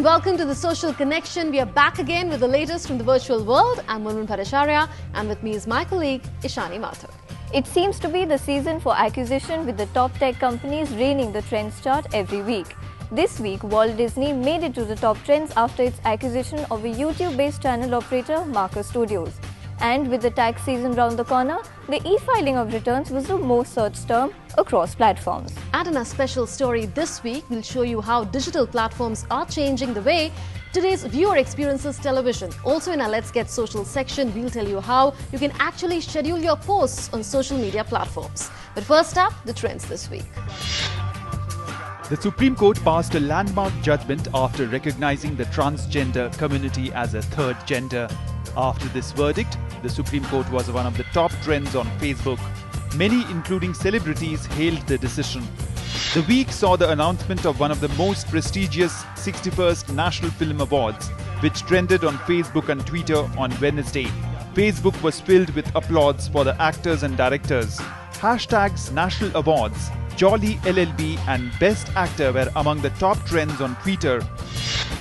and welcome to The Social Connection. We are back again with the latest from the virtual world. I'm Munmun Bhattacharya, and with me is my colleague Ishani Mathur. It seems to be the season for acquisition, with the top tech companies reigning the trends chart every week. This week, Walt Disney made it to the top trends after its acquisition of a YouTube-based channel operator, Marker Studios. And with the tax season round the corner, the e-filing of returns was the most searched term across platforms. And in our special story this week, we'll show you how digital platforms are changing the way today's viewer experiences television. Also in our Let's Get Social section, we'll tell you how you can actually schedule your posts on social media platforms. But first up, the trends this week. The Supreme Court passed a landmark judgment after recognizing the transgender community as a third gender. After this verdict, the Supreme Court was one of the top trends on Facebook. Many, including celebrities, hailed the decision. The week saw the announcement of one of the most prestigious 61st National Film Awards, which trended on Facebook and Twitter on Wednesday. Facebook was filled with applause for the actors and directors. Hashtags National Awards, Jolly LLB and Best Actor were among the top trends on Twitter.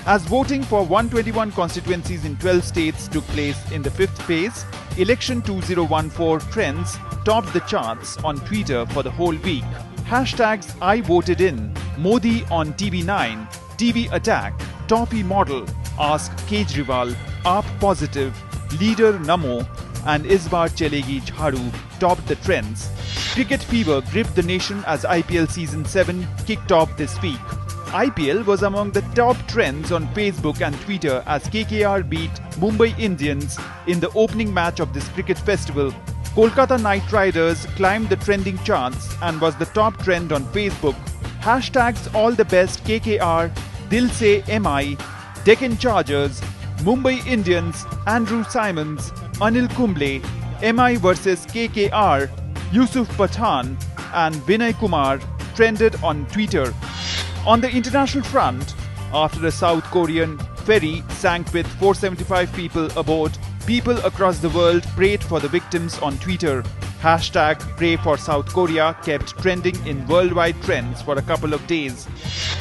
As voting for 121 constituencies in 12 states took place in the fifth phase, Election 2014 trends topped the charts on Twitter for the whole week. Hashtags I voted in, Modi on TV9, TV attack, Toppy model, Ask Kejriwal, AAP positive, Leader Namo and Is Baar Chelegi Jharu topped the trends. Cricket fever gripped the nation as IPL Season 7 kicked off this week. IPL was among the top trends on Facebook and Twitter as KKR beat Mumbai Indians in the opening match of this cricket festival. Kolkata Knight Riders climbed the trending charts and was the top trend on Facebook. Hashtags All the Best KKR, Dil Se MI, Deccan Chargers, Mumbai Indians, Andrew Simons, Anil Kumble, MI versus KKR, Yusuf Pathan and Vinay Kumar trended on Twitter. On the international front, after a South Korean ferry sank with 475 people aboard, people across the world prayed for the victims on Twitter. Hashtag Pray for South Korea kept trending in worldwide trends for a couple of days.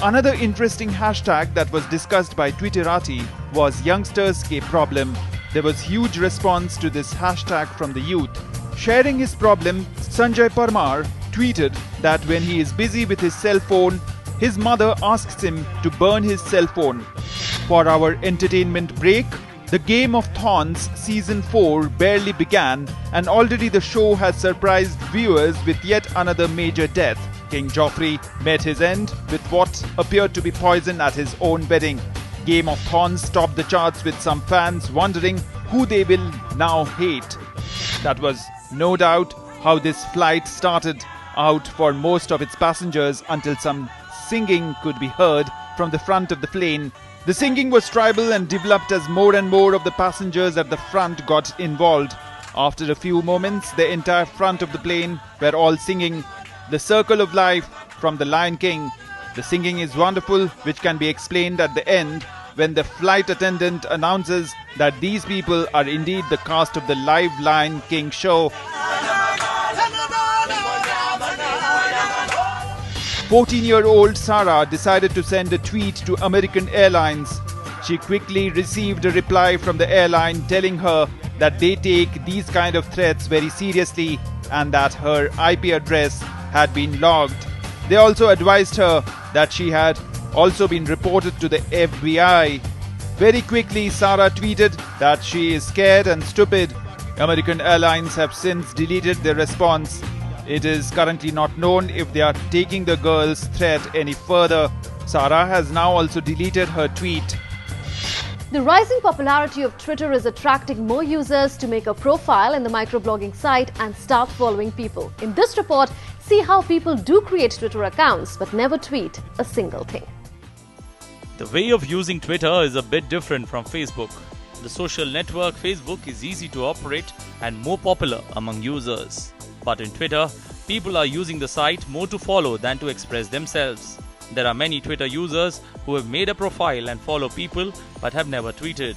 Another interesting hashtag that was discussed by Twitterati was Youngsters K Problem. There was huge response to this hashtag from the youth. Sharing his problem, Sanjay Parmar tweeted that when he is busy with his cell phone, his mother asks him to burn his cell phone. For our entertainment break, the Game of Thrones Season 4 barely began and already the show has surprised viewers with yet another major death. King Joffrey met his end with what appeared to be poison at his own wedding. Game of Thrones topped the charts with some fans wondering who they will now hate. That was no doubt how this flight started out for most of its passengers until some singing could be heard from the front of the plane. The singing was tribal and developed as more and more of the passengers at the front got involved. After a few moments, the entire front of the plane were all singing The Circle of Life from The Lion King. The singing is wonderful, which can be explained at the end when the flight attendant announces that these people are indeed the cast of the live Lion King show. 14-year-old Sarah decided to send a tweet to American Airlines. She quickly received a reply from the airline telling her that they take these kind of threats very seriously and that her IP address had been logged. They also advised her that she had also been reported to the FBI. Very quickly, Sarah tweeted that she is scared and stupid. American Airlines have since deleted their response. It is currently not known if they are taking the girl's threat any further. Sarah has now also deleted her tweet. The rising popularity of Twitter is attracting more users to make a profile in the microblogging site and start following people. In this report, see how people do create Twitter accounts but never tweet a single thing. The way of using Twitter is a bit different from Facebook. The social network Facebook is easy to operate and more popular among users. But in Twitter, people are using the site more to follow than to express themselves. There are many Twitter users who have made a profile and follow people but have never tweeted.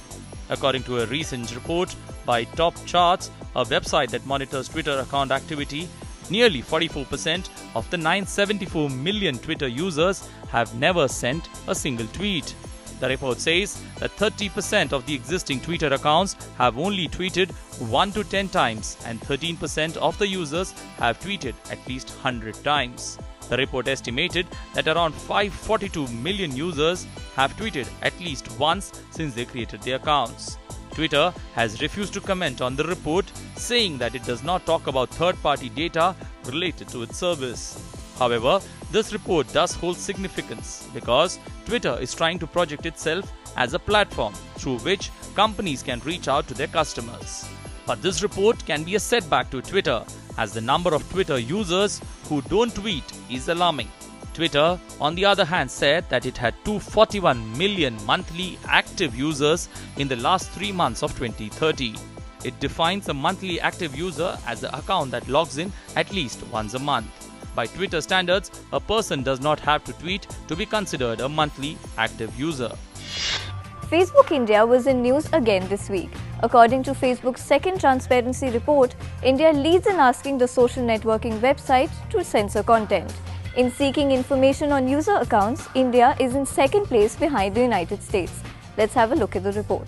According to a recent report by Top Charts, a website that monitors Twitter account activity, nearly 44% of the 974 million Twitter users have never sent a single tweet. The report says that 30% of the existing Twitter accounts have only tweeted 1 to 10 times and 13% of the users have tweeted at least 100 times. The report estimated that around 542 million users have tweeted at least once since they created their accounts. Twitter has refused to comment on the report, saying that it does not talk about third-party data related to its service. However, this report does hold significance because Twitter is trying to project itself as a platform through which companies can reach out to their customers. But this report can be a setback to Twitter, as the number of Twitter users who don't tweet is alarming. Twitter, on the other hand, said that it had 241 million monthly active users in the last 3 months of 2030. It defines a monthly active user as an account that logs in at least once a month. By Twitter standards, a person does not have to tweet to be considered a monthly active user. Facebook India was in news again this week. According to Facebook's second transparency report, India leads in asking the social networking website to censor content. In seeking information on user accounts, India is in second place behind the United States. Let's have a look at the report.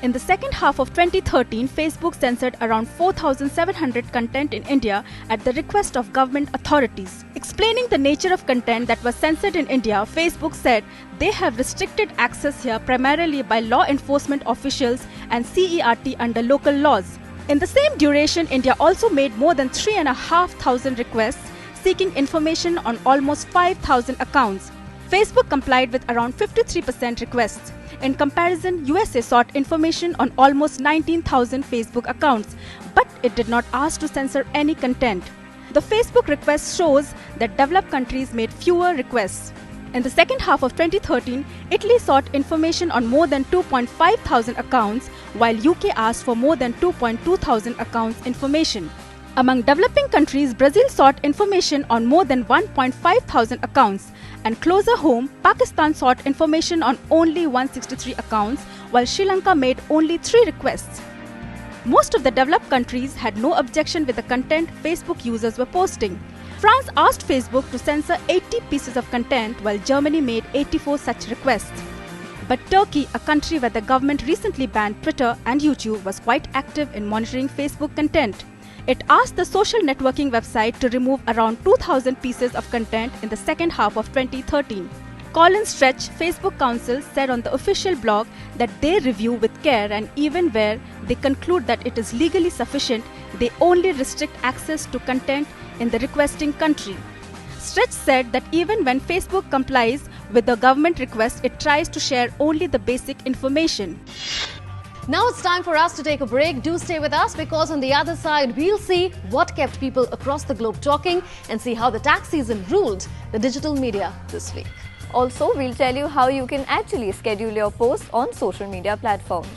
In the second half of 2013, Facebook censored around 4,700 content in India at the request of government authorities. Explaining the nature of content that was censored in India, Facebook said they have restricted access here primarily by law enforcement officials and CERT under local laws. In the same duration, India also made more than 3,500 requests seeking information on almost 5,000 accounts. Facebook complied with around 53% requests. In comparison, USA sought information on almost 19,000 Facebook accounts, but it did not ask to censor any content. The Facebook request shows that developed countries made fewer requests. In the second half of 2013, Italy sought information on more than 2,500 accounts, while UK asked for more than 2,200 accounts information. Among developing countries, Brazil sought information on more than 1,500 accounts, and closer home, Pakistan sought information on only 163 accounts, while Sri Lanka made only 3 requests. Most of the developed countries had no objection with the content Facebook users were posting. France asked Facebook to censor 80 pieces of content, while Germany made 84 such requests. But Turkey, a country where the government recently banned Twitter and YouTube, was quite active in monitoring Facebook content. It asked the social networking website to remove around 2,000 pieces of content in the second half of 2013. Colin Stretch, Facebook counsel, said on the official blog that they review with care, and even where they conclude that it is legally sufficient, they only restrict access to content in the requesting country. Stretch said that even when Facebook complies with the government request, it tries to share only the basic information. Now it's time for us to take a break. Do stay with us, because on the other side, we'll see what kept people across the globe talking and see how the tax season ruled the digital media this week. Also, we'll tell you how you can actually schedule your posts on social media platforms.